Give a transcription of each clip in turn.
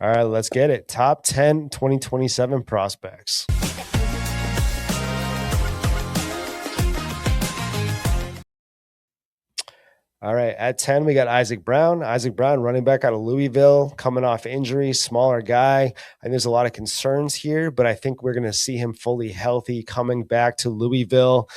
All right, let's get it. Top 10 2027 prospects. All right, at 10, we got Isaac Brown. Isaac Brown, running back out of Louisville, coming off injury, smaller guy. I think there's a lot of concerns here, but I think we're going to see him fully healthy coming back to Louisville.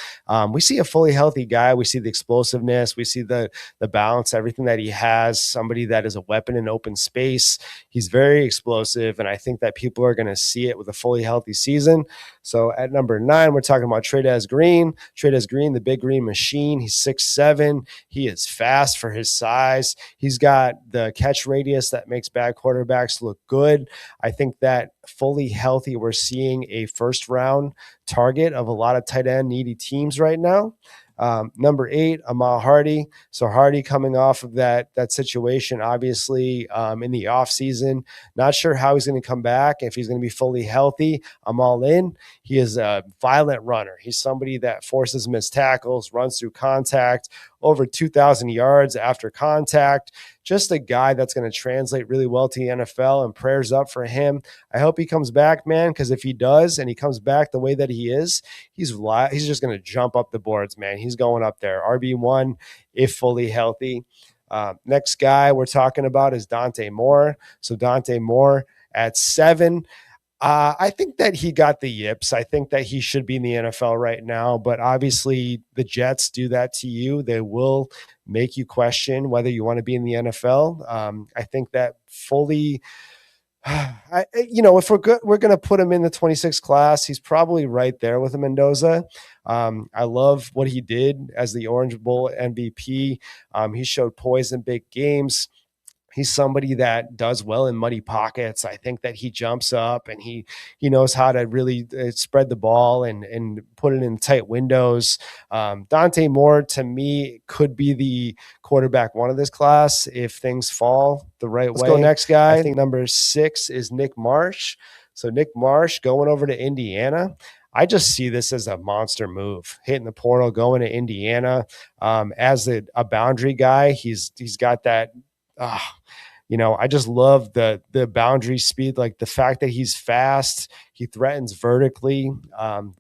We see a fully healthy guy. We see the explosiveness. We see the balance, everything that he has, somebody that is a weapon in open space. He's very explosive, and I think that people are going to see it with a fully healthy season. So at number 9, we're talking about Trey'Dez Green. Trey'Dez Green, the big green machine. He's 6'7". He is fast for his size. He's got the catch radius that makes bad quarterbacks look good. I think that fully healthy, we're seeing a first round target of a lot of tight end needy teams right now. Number 8, Ahmad Hardy. So Hardy coming off of that situation, obviously in the offseason. Not sure how he's going to come back. If he's going to be fully healthy, I'm all in. He is a violent runner. He's somebody that forces missed tackles, runs through contact, over 2,000 yards after contact. Just a guy that's going to translate really well to the NFL, and prayers up for him. I hope he comes back, man, because if he does and he comes back the way that he is, he's just going to jump up the boards, man. He's going up there. RB1 if fully healthy. Next guy we're talking about is Dante Moore. So Dante Moore at 7. I think that he got the yips. I think that he should be in the NFL right now, but obviously the Jets do that to you. They will make you question whether you want to be in the NFL. I think that fully, if we're good, we're going to put him in the 26 class. He's probably right there with Mendoza. I love what he did as the Orange Bowl MVP. He showed poise in big games. He's somebody that does well in muddy pockets. I think that he jumps up and he knows how to really spread the ball and put it in tight windows. Dante Moore, to me, could be the quarterback one of this class if things fall the right way. Let's go next guy. I think number 6 is Nick Marsh. So Nick Marsh going over to Indiana. I just see this as a monster move, hitting the portal, going to Indiana as a boundary guy. He's got that. I just love the boundary speed, like the fact that he's fast, he threatens vertically,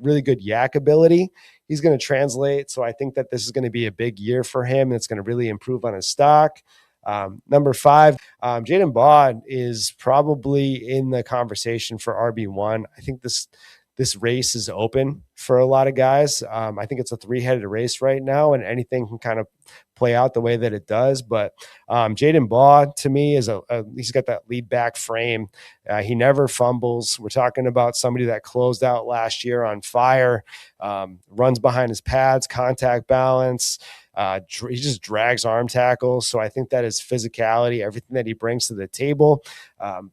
really good yak ability. He's going to translate. So I think that this is going to be a big year for him. It's going to really improve on his stock. Number 5, Jadan Baugh is probably in the conversation for RB1. I think this race is open for a lot of guys. I think it's a 3-headed race right now, and anything can kind of play out the way that it does. But Jadan Baugh, to me, is he's got that lead back frame. He never fumbles. We're talking about somebody that closed out last year on fire, runs behind his pads, contact balance. He just drags arm tackles. So I think that his physicality, everything that he brings to the table,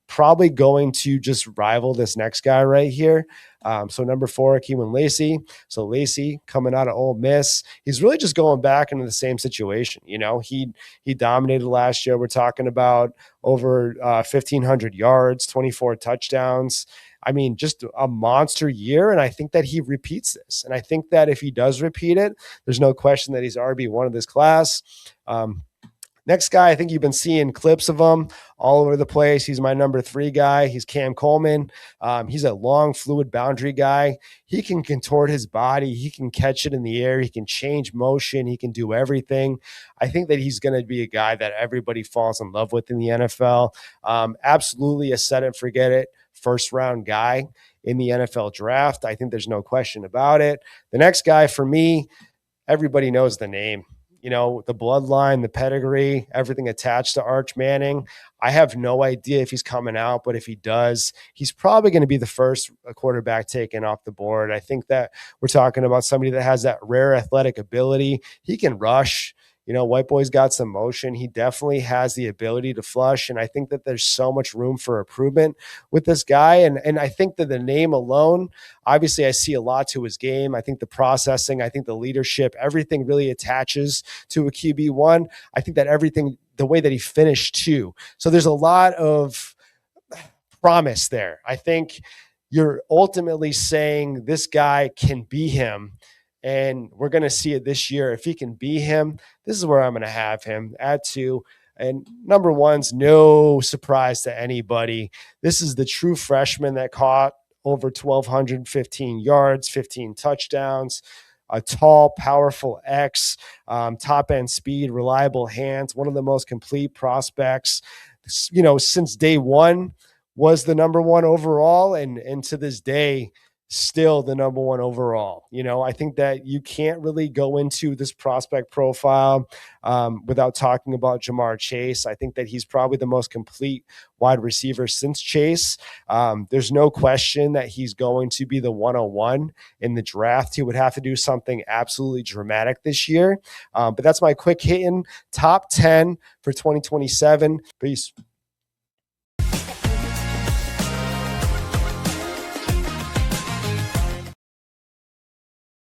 probably going to just rival this next guy right here. So number 4, Kewan Lacy. So Lacy coming out of Ole Miss, he's really just going back into the same situation. He dominated last year. We're talking about over 1,500 yards, 24 touchdowns. I mean, just a monster year. And I think that he repeats this. And I think that if he does repeat it, there's no question that he's RB1 of this class. Next guy, I think you've been seeing clips of him all over the place. He's my number 3 guy. He's Cam Coleman. He's a long, fluid boundary guy. He can contort his body. He can catch it in the air. He can change motion. He can do everything. I think that he's going to be a guy that everybody falls in love with in the NFL. Absolutely a set it, forget it, first-round guy in the NFL draft. I think there's no question about it. The next guy for me, everybody knows the name. The bloodline, the pedigree, everything attached to Archie Manning. I have no idea if he's coming out, but if he does, he's probably going to be the first quarterback taken off the board. I think that we're talking about somebody that has that rare athletic ability. He can rush. White Boy's got some motion. He definitely has the ability to flush. And I think that there's so much room for improvement with this guy. And I think that the name alone, obviously I see a lot to his game. I think the processing, I think the leadership, everything really attaches to a QB1. I think that everything, the way that he finished too. So there's a lot of promise there. I think you're ultimately saying this guy can be him. And we're going to see it this year. If he can be him, this is where I'm going to have him at 2. And number one's no surprise to anybody. This is the true freshman that caught over 1,215 yards, 15 touchdowns, a tall, powerful X, top end speed, reliable hands, one of the most complete prospects, since day one was the number one overall. And to this day, still the number one overall. I think that you can't really go into this prospect profile without talking about Jamar Chase. I think that he's probably the most complete wide receiver since Chase. There's no question that he's going to be the 101 in the draft. He would have to do something absolutely dramatic this year. But that's my quick hitting top 10 for 2027. Peace.